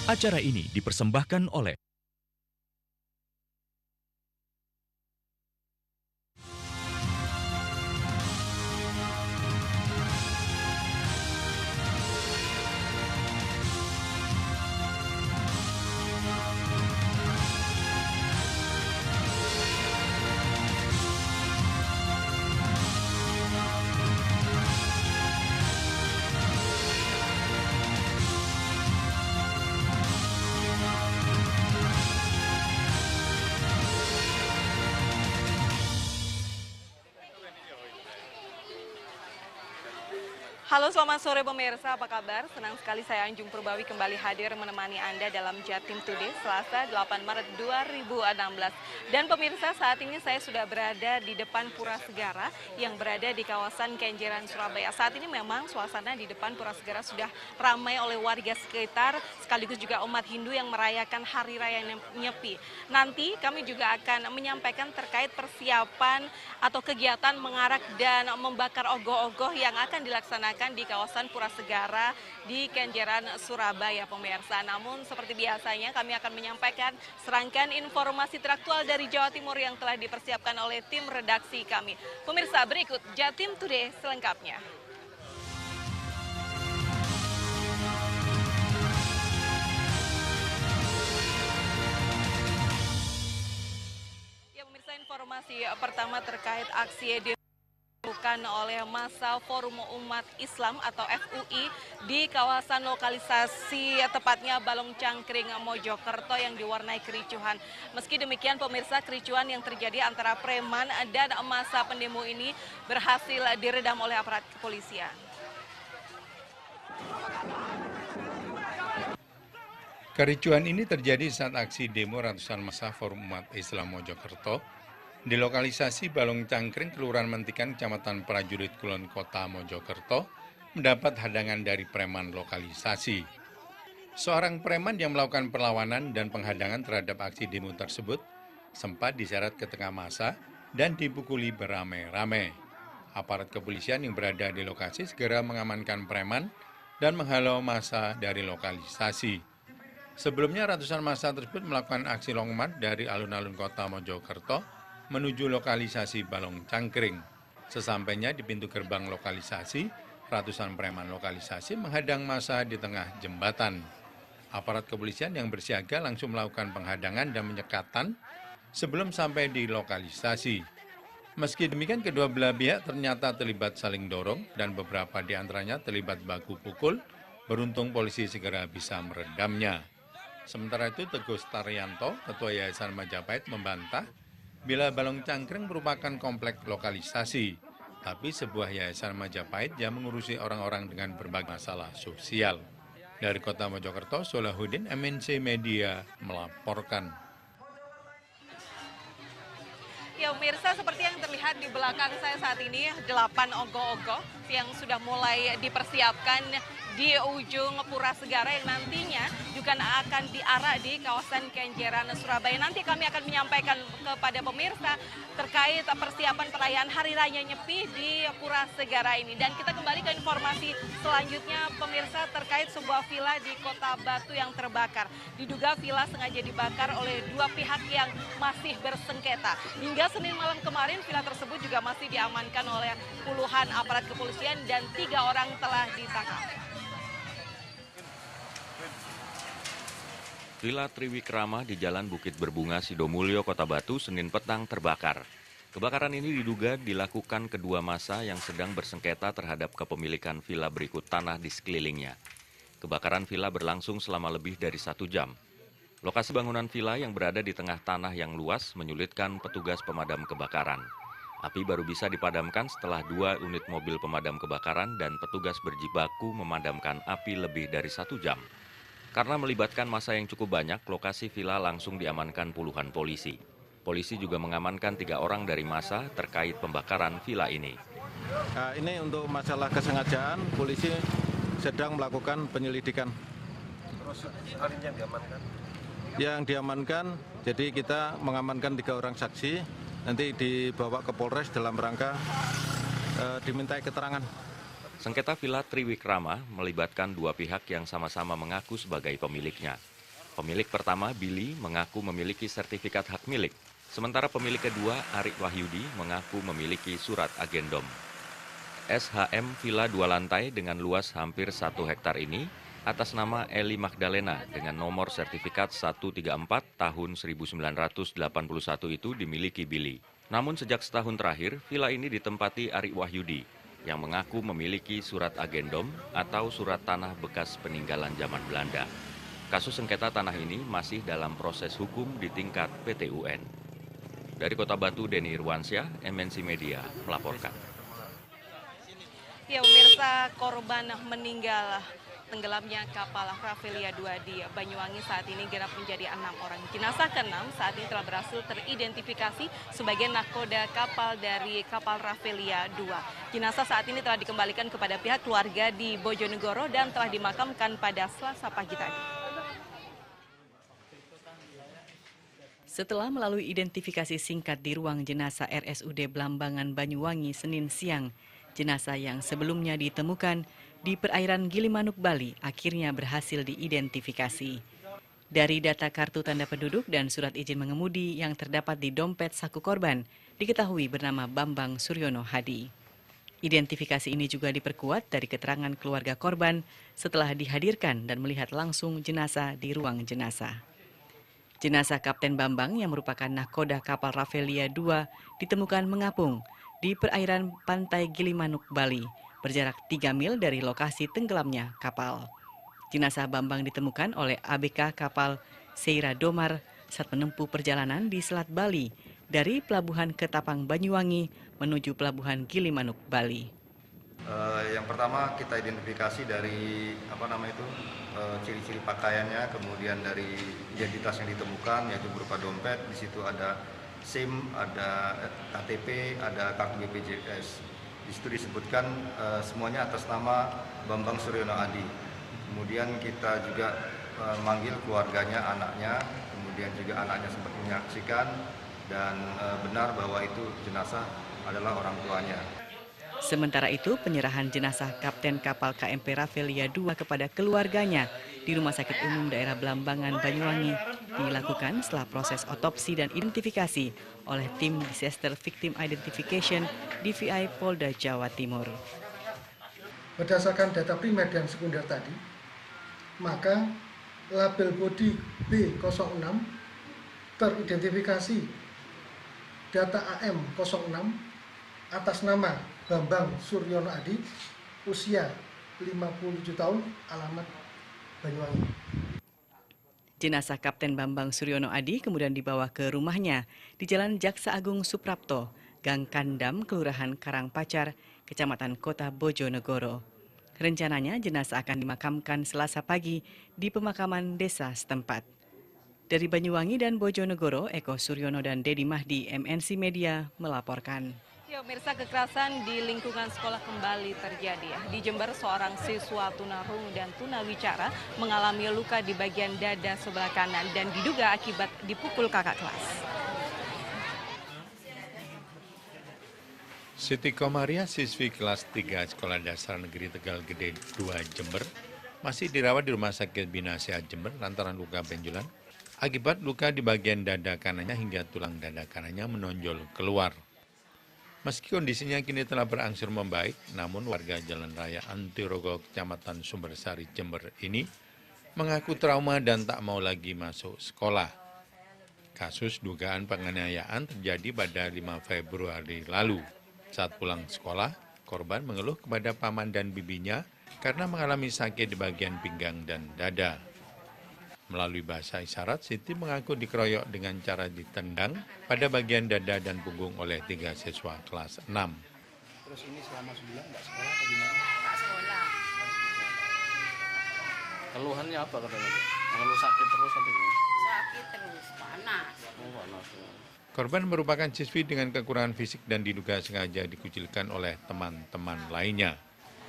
Acara ini dipersembahkan oleh Halo, selamat sore pemirsa, apa kabar? Senang sekali saya Anjung Purbawi kembali hadir menemani Anda dalam Jatim Today, Selasa 8 Maret 2016. Dan pemirsa, saat ini saya sudah berada di depan Pura Segara yang berada di kawasan Kenjeran, Surabaya. Saat ini memang suasana di depan Pura Segara sudah ramai oleh warga sekitar, sekaligus juga umat Hindu yang merayakan Hari Raya Nyepi. Nanti kami juga akan menyampaikan terkait persiapan atau kegiatan mengarak dan membakar ogoh-ogoh yang akan dilaksanakan di kawasan Pura Segara di Kenjeran, Surabaya, pemirsa. Namun seperti biasanya kami akan menyampaikan serangkaian informasi teraktual dari Jawa Timur yang telah dipersiapkan oleh tim redaksi kami. Pemirsa, berikut Jatim Today selengkapnya. Ya pemirsa, informasi pertama terkait aksi dilakukan oleh masa Forum Umat Islam atau FUI di kawasan lokalisasi tepatnya Balong Cangkring, Mojokerto yang diwarnai kericuhan. Meski demikian pemirsa, kericuhan yang terjadi antara preman dan masa pendemo ini berhasil diredam oleh aparat kepolisian. Kericuhan ini terjadi saat aksi demo ratusan massa Forum Umat Islam Mojokerto di lokalisasi Balong Cangkring, Kelurahan Mentikan, Kecamatan Prajurit Kulon, Kota Mojokerto, mendapat hadangan dari preman lokalisasi. Seorang preman yang melakukan perlawanan dan penghadangan terhadap aksi demo tersebut sempat diseret ke tengah massa dan dipukuli beramai-ramai. Aparat kepolisian yang berada di lokasi segera mengamankan preman dan menghalau massa dari lokalisasi. Sebelumnya ratusan massa tersebut melakukan aksi long march dari alun-alun kota Mojokerto menuju lokalisasi Balong Cangkring. Sesampainya di pintu gerbang lokalisasi, ratusan preman lokalisasi menghadang massa di tengah jembatan. Aparat kepolisian yang bersiaga langsung melakukan penghadangan dan penyekatan sebelum sampai di lokalisasi. Meski demikian, kedua belah pihak ternyata terlibat saling dorong dan beberapa di antaranya terlibat baku pukul. Beruntung polisi segera bisa meredamnya. Sementara itu, Teguh Staryanto, Ketua Yayasan Majapahit, membantah bila Balong Cangkring merupakan komplek lokalisasi, tapi sebuah yayasan Majapahit yang mengurusi orang-orang dengan berbagai masalah sosial. Dari Kota Mojokerto, Solahuddin, MNC Media melaporkan. Ya pemirsa, seperti yang terlihat di belakang saya saat ini, 8 ogoh-ogoh yang sudah mulai dipersiapkan di ujung Pura Segara yang nantinya juga akan diarak di kawasan Kenjeran, Surabaya. Nanti kami akan menyampaikan kepada pemirsa terkait persiapan perayaan Hari Raya Nyepi di Pura Segara ini. Dan kita kembali ke informasi selanjutnya pemirsa terkait sebuah villa di Kota Batu yang terbakar. Diduga villa sengaja dibakar oleh dua pihak yang masih bersengketa. Hingga Senin malam kemarin villa tersebut juga masih diamankan oleh puluhan aparat kepolisian dan 3 orang telah ditangkap. Villa Triwikrama di Jalan Bukit Berbunga, Sidomulyo, Kota Batu, Senin petang terbakar. Kebakaran ini diduga dilakukan kedua massa yang sedang bersengketa terhadap kepemilikan villa berikut tanah di sekelilingnya. Kebakaran villa berlangsung selama lebih dari 1 jam. Lokasi bangunan villa yang berada di tengah tanah yang luas menyulitkan petugas pemadam kebakaran. Api baru bisa dipadamkan setelah 2 unit mobil pemadam kebakaran dan petugas berjibaku memadamkan api lebih dari 1 jam. Karena melibatkan massa yang cukup banyak, lokasi villa langsung diamankan puluhan polisi. Polisi juga mengamankan 3 orang dari massa terkait pembakaran villa ini. Nah, ini untuk masalah kesengajaan, polisi sedang melakukan penyelidikan. Terus ahlinya yang diamankan? Yang diamankan, jadi kita mengamankan 3 orang saksi, nanti dibawa ke Polres dalam rangka dimintai keterangan. Sengketa villa Triwikrama melibatkan 2 pihak yang sama-sama mengaku sebagai pemiliknya. Pemilik pertama, Billy, mengaku memiliki sertifikat hak milik. Sementara pemilik kedua, Arik Wahyudi, mengaku memiliki surat agendom. SHM Villa 2 lantai dengan luas hampir 1 hektar ini atas nama Eli Magdalena dengan nomor sertifikat 134 tahun 1981 itu dimiliki Billy. Namun sejak setahun terakhir, villa ini ditempati Arik Wahyudi yang mengaku memiliki surat agendom atau surat tanah bekas peninggalan zaman Belanda. Kasus sengketa tanah ini masih dalam proses hukum di tingkat PT UN. Dari Kota Batu, Denny Irwansyah, MNC Media melaporkan. Ya, pemirsa, korban meninggal tenggelamnya kapal Rafflesia 2 di Banyuwangi saat ini genap menjadi 6 orang. Jenazah ke-6 saat ini telah berhasil teridentifikasi sebagai nakoda kapal dari kapal Rafflesia 2. Jenazah saat ini telah dikembalikan kepada pihak keluarga di Bojonegoro dan telah dimakamkan pada Selasa pagi tadi. Setelah melalui identifikasi singkat di ruang jenazah RSUD Blambangan Banyuwangi Senin siang, jenazah yang sebelumnya ditemukan di perairan Gilimanuk, Bali akhirnya berhasil diidentifikasi. Dari data kartu tanda penduduk dan surat izin mengemudi yang terdapat di dompet saku korban, diketahui bernama Bambang Suryono Hadi. Identifikasi ini juga diperkuat dari keterangan keluarga korban setelah dihadirkan dan melihat langsung jenazah di ruang jenazah. Jenazah Kapten Bambang yang merupakan nahkoda kapal Rafflesia 2 ditemukan mengapung di perairan pantai Gilimanuk, Bali, berjarak 3 mil dari lokasi tenggelamnya kapal. Jenazah Bambang ditemukan oleh ABK kapal Seira Domar saat menempuh perjalanan di Selat Bali dari Pelabuhan Ketapang Banyuwangi menuju Pelabuhan Gilimanuk, Bali. Yang pertama kita identifikasi dari ciri-ciri pakaiannya, kemudian dari identitas yang ditemukan yaitu berupa dompet. Di situ ada SIM, ada KTP, ada kartu BPJS. Di situ disebutkan semuanya atas nama Bambang Suryono Hadi. Kemudian kita juga manggil keluarganya, anaknya, kemudian juga anaknya sempat menyaksikan dan benar bahwa itu jenazah adalah orang tuanya. Sementara itu, penyerahan jenazah Kapten kapal KMP Rafflesia 2 kepada keluarganya di Rumah Sakit Umum Daerah Blambangan Banyuwangi dilakukan setelah proses otopsi dan identifikasi oleh tim Disaster Victim Identification DVI Polda Jawa Timur. Berdasarkan data primer dan sekunder tadi, maka label bodi B06 teridentifikasi data AM06 atas nama Bambang Suryono Hadi, usia 57 tahun, alamat Banyuwangi. Jenazah Kapten Bambang Suryono Hadi kemudian dibawa ke rumahnya di Jalan Jaksa Agung Suprapto, Gang Kandam, Kelurahan Karangpacar, Kecamatan Kota Bojonegoro. Rencananya jenazah akan dimakamkan Selasa pagi di pemakaman desa setempat. Dari Banyuwangi dan Bojonegoro, Eko Suryono dan Dedi Mahdi, MNC Media melaporkan. Ya, pemirsa, kekerasan di lingkungan sekolah kembali terjadi. Di Jember, seorang siswa tunarungu dan tunawicara mengalami luka di bagian dada sebelah kanan dan diduga akibat dipukul kakak kelas. Siti Komaria, siswi kelas 3 Sekolah Dasar Negeri Tegal Gede 2 Jember, masih dirawat di Rumah Sakit Bina Sehat Jember lantaran luka benjolan akibat luka di bagian dada kanannya hingga tulang dada kanannya menonjol keluar. Meski kondisinya kini telah berangsur membaik, namun warga Jalan Raya Antirogo, Kecamatan Sumbersari, Jember ini mengaku trauma dan tak mau lagi masuk sekolah. Kasus dugaan penganiayaan terjadi pada 5 Februari lalu. Saat pulang sekolah, korban mengeluh kepada paman dan bibinya karena mengalami sakit di bagian pinggang dan dada. Melalui bahasa isyarat, Siti mengaku dikeroyok dengan cara ditendang pada bagian dada dan punggung oleh 3 siswa kelas 6. Terus ini selama sebulan nggak sekolah atau gimana? Nggak sekolah. Keluhannya apa katanya? Mengeluh sakit terus atau gimana? Sakit terus, panas. Oh, panas. Korban merupakan siswi dengan kekurangan fisik dan diduga sengaja dikucilkan oleh teman-teman lainnya.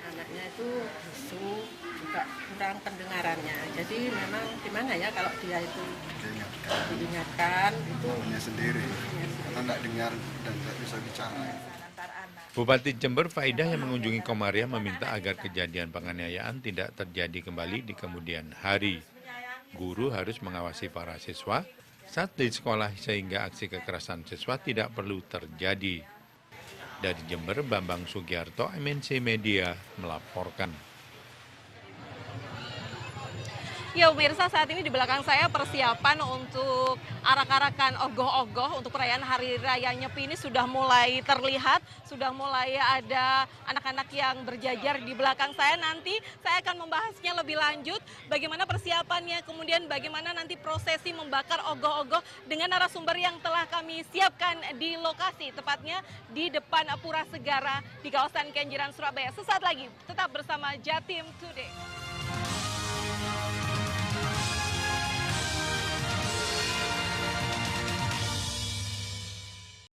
Anaknya itu bisu, juga kurang pendengarannya. Jadi memang gimana ya kalau dia itu diingatkan itu maunya sendiri, karena nggak dengar dan nggak bisa bicara. Bupati Jember Faidah yang mengunjungi Komaria meminta agar kejadian penganiayaan tidak terjadi kembali di kemudian hari. Guru harus mengawasi para siswa saat di sekolah sehingga aksi kekerasan siswa tidak perlu terjadi. Dari Jember, Bambang Sugiarto, MNC Media melaporkan. Ya pemirsa, saat ini di belakang saya persiapan untuk arak-arakan ogoh-ogoh untuk perayaan Hari Raya Nyepi ini sudah mulai terlihat, sudah mulai ada anak-anak yang berjajar di belakang saya. Nanti saya akan membahasnya lebih lanjut, bagaimana persiapannya, kemudian bagaimana nanti prosesi membakar ogoh-ogoh dengan narasumber yang telah kami siapkan di lokasi, tepatnya di depan Pura Segara di kawasan Kenjeran, Surabaya. Sesaat lagi, tetap bersama Jatim Today.